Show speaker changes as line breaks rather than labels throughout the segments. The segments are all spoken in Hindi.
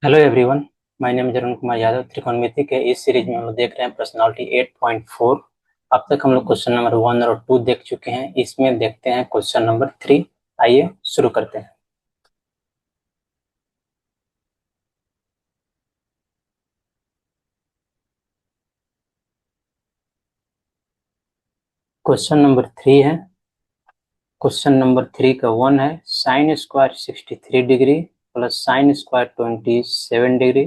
Hello everyone. माय नेम है अरुण कुमार यादव। त्रिकोणमिति के इस सीरीज में हम लोग देख रहे हैं पर्सनालिटी 8.4। अब तक हम लोग क्वेश्चन नंबर 1 और 2 देख चुके हैं। इसमें देखते हैं क्वेश्चन नंबर 3। आइए शुरू करते हैं। क्वेश्चन नंबर 3 है। क्वेश्चन नंबर 3 का 1 है, sine square 63 degree plus sine square 27 degree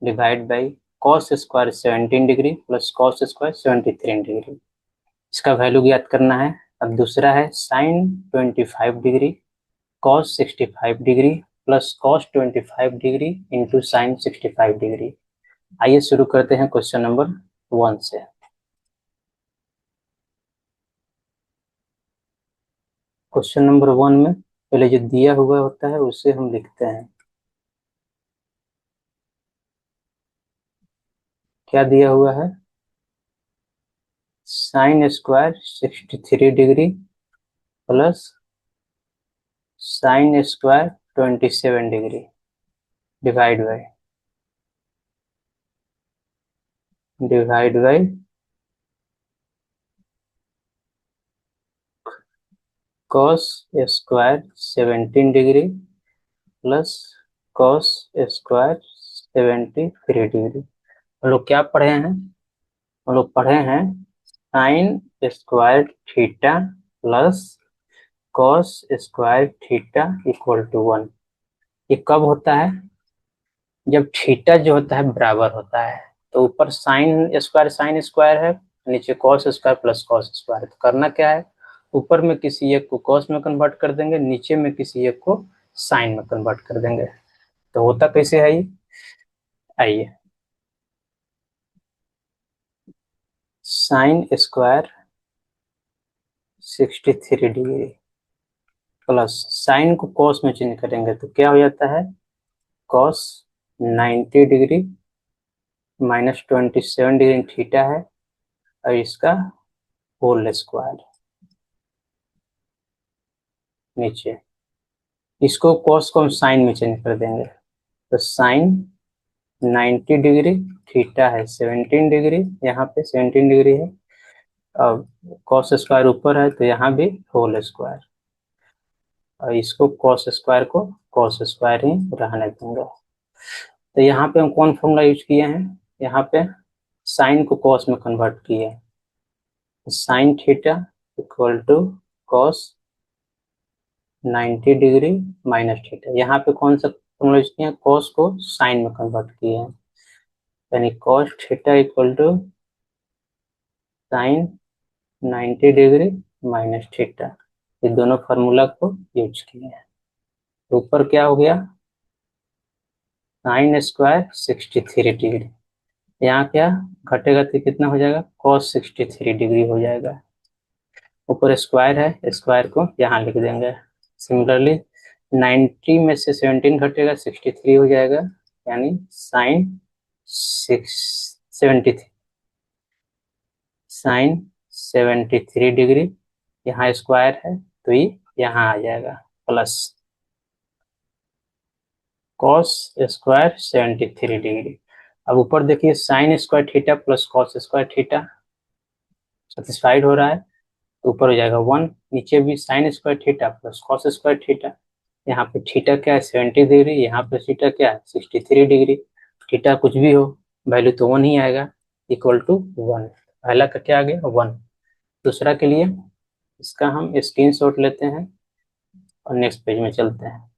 divide by cos square 17 degree plus cos square 73 degree. इसका वैल्यू ज्ञात करना है। अब दूसरा है sine 25 degree cos 65 degree plus cos 25 degree into sine 65 degree. आइए शुरू करते हैं क्वेश्चन नंबर 1 से। क्वेश्चन नंबर 1 में पहले जो दिया हुआ होता है उसे हम लिखते हैं। क्या दिया हुआ है? Sine square 63 degree plus sine square 27 degree divide by cos square 17 degree plus cos square 73 degree. हम लोग क्या पढ़े हैं? हम लोग पढ़े हैं sine square theta plus cos square theta equal to 1। ये कब होता है? जब थीटा जो होता है बराबर होता है। तो ऊपर साइन स्क्वायर है, नीचे cos square plus cos square. तो करना क्या है, ऊपर में किसी एक को कॉस में कन्वर्ट कर देंगे, नीचे में किसी एक को साइन में कन्वर्ट कर देंगे। तो होता कैसे है ये? आइए, sign square 63 degree plus sign को कॉस में चेंज करेंगे तो क्या हो जाता है, cos 90 degree minus 27 degree theta है और इसका होल स्क्वायर नीचे। इसको कॉस को हम साइन में चेंज कर देंगे तो साइन 90 डिग्री थीटा है 17 डिग्री, यहाँ पे 17 डिग्री है। अब कॉस स्क्वायर ऊपर है तो यहाँ भी होल स्क्वायर, और इसको कॉस स्क्वायर को कॉस स्क्वायर ही रहने देंगे। तो यहाँ पे हम कौन फॉर्मूला यूज किए हैं? यहाँ पे साइन को कॉस में कन्वर्ट किए हैं। Sine theta equal to cos 90 degree minus theta. यहाँ पे कौन सा फॉर्मूला यूज किए हैं? कॉस को साइन में कन्वर्ट किए हैं, यानी cos theta equal to sine 90 degree minus theta. ये दोनों फार्मूला को यूज किए हैं। तो ऊपर क्या हो गया, साइन स्क्वायर 63 डिग्री, यहाँ क्या घटेगा तो कितना हो जाएगा, कॉस 63 डिग्री हो जाएगा। ऊपर स्क्वायर है, स्क्वायर को यहाँ लिख देंगे। सिमिलरली 90 में से 17 घटेगा 63 हो जाएगा, यानी साइन 73 साइन 73 डिग्री। यहाँ स्क्वायर है तो ये यहाँ आ जाएगा प्लस कॉस स्क्वायर 73 डिग्री। अब ऊपर देखिए sign square theta plus cos square theta satisfied हो रहा है, ऊपर हो जाएगा 1। नीचे भी sign square theta plus cos square theta. यहाँ पे थीटा क्या है 70 डिग्री, यहाँ पे थीटा क्या है 63 डिग्री। थीटा कुछ भी हो, वैल्यू तो 1 ही आएगा, इक्वल टू 1। पहला का क्या आ गया 1। दूसरा के लिए इसका हम स्क्रीनशॉट लेते हैं और नेक्स्ट पेज में चलते हैं।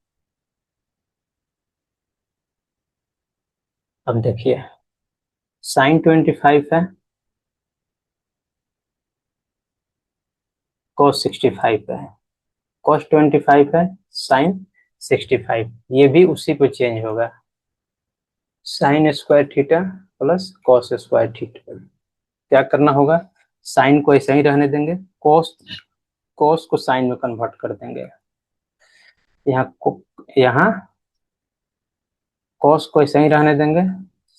अब देखिए साइन 25 है, कॉस 65 है, कॉस 25 है, साइन 65, ये भी उसी पे चेंज होगा, sign square theta plus cos square theta. क्या करना होगा, साइन को ऐसे ही रहने देंगे, कॉस कॉस को साइन में कन्वर्ट कर देंगे। यहाँ कॉस को ऐसे ही रहने देंगे,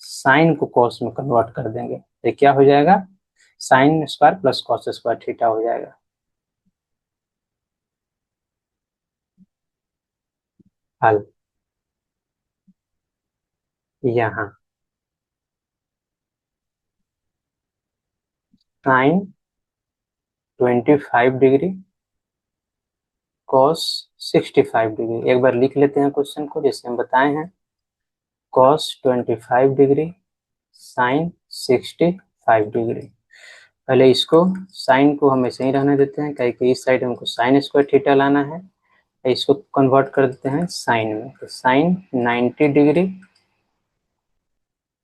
साइन को कॉस में कन्वर्ट कर देंगे तो क्या हो जाएगा, sine square plus cos square theta हो जाएगा। हल। यहाँ साइन 25 डिग्री कॉस 65 डिग्री। एक बार लिख लेते हैं क्वेश्चन को जैसे हम बताए हैं। Cos 25 degree sign 65 degree. पहले इसको साइन को हम ऐसे ही रहने देते हैं, क्योंकि इस साइड हमको साइन स्क्वायर थीटा लाना है। इसको कन्वर्ट कर देते हैं साइन में, तो साइन 90 डिग्री,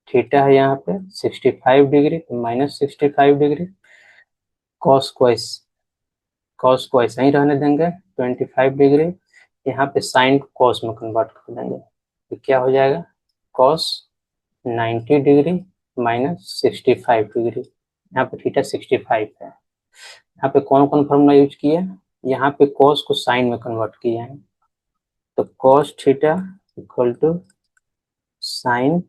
थीटा है यहाँ पे 65 डिग्री, तो -65 डिग्री। कॉस को ऐसे ही रहने देंगे 25 डिग्री। यहाँ पे साइन को कॉस में कन्वर्ट कर देंगे, तो क्या हो जाएगा कॉस 90 डिग्री -65 डिग्री। यहाँ पे थीटा 65 है। यहाँ पे कौन कौन फॉर्मूला यूज किया, यहाँ पे कॉस को साइन में कन्वर्ट किया है, तो cos theta equal to sine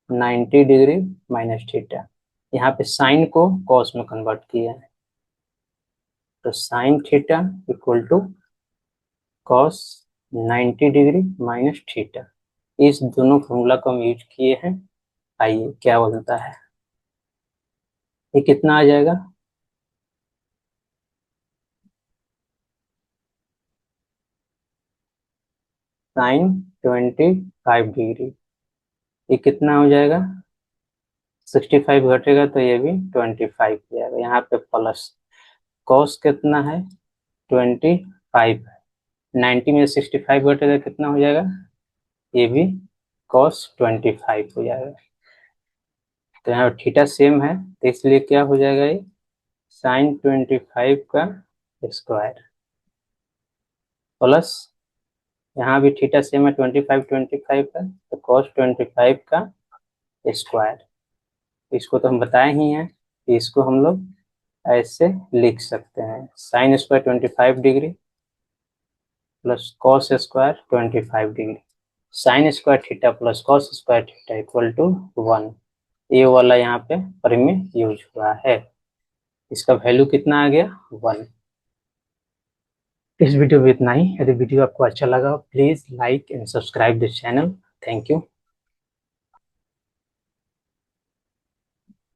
90 degree minus theta. यहाँ पे साइन को कॉस में कन्वर्ट किया है, तो sine theta equal to cos 90 degree minus theta. इस दोनों फॉर्मूला को हम यूज किए हैं। आइए क्या बनता है, ये कितना आ जाएगा, साइन 25 डिग्री, ये कितना हो जाएगा 65 घटेगा तो ये भी 25 हो जाएगा। यहाँ पे प्लस कॉस कितना है 25 है, 90 में 65 घटेगा कितना हो जाएगा, ये भी कॉस 25 हो जाएगा। तो यहाँ थीटा सेम है, तो इसलिए क्या हो जाएगा ये साइन 25 का स्क्वायर प्लस यहाँ भी थीटा सेम है 25 का, तो कॉस 25 का स्क्वायर। इसको तो हम बताए ही हैं कि इसको हम लोग ऐसे लिख सकते हैं, sine square 25 degree plus cos square 25 degree, sine square theta plus cos square theta equal to 1। ये वाला यहाँ पे परिमेय यूज हुआ है, इसका वैल्यू कितना आ गया 1। इस वीडियो में इतना ही। यदि वीडियो आपको अच्छा लगा please like and subscribe this channel. Thank you.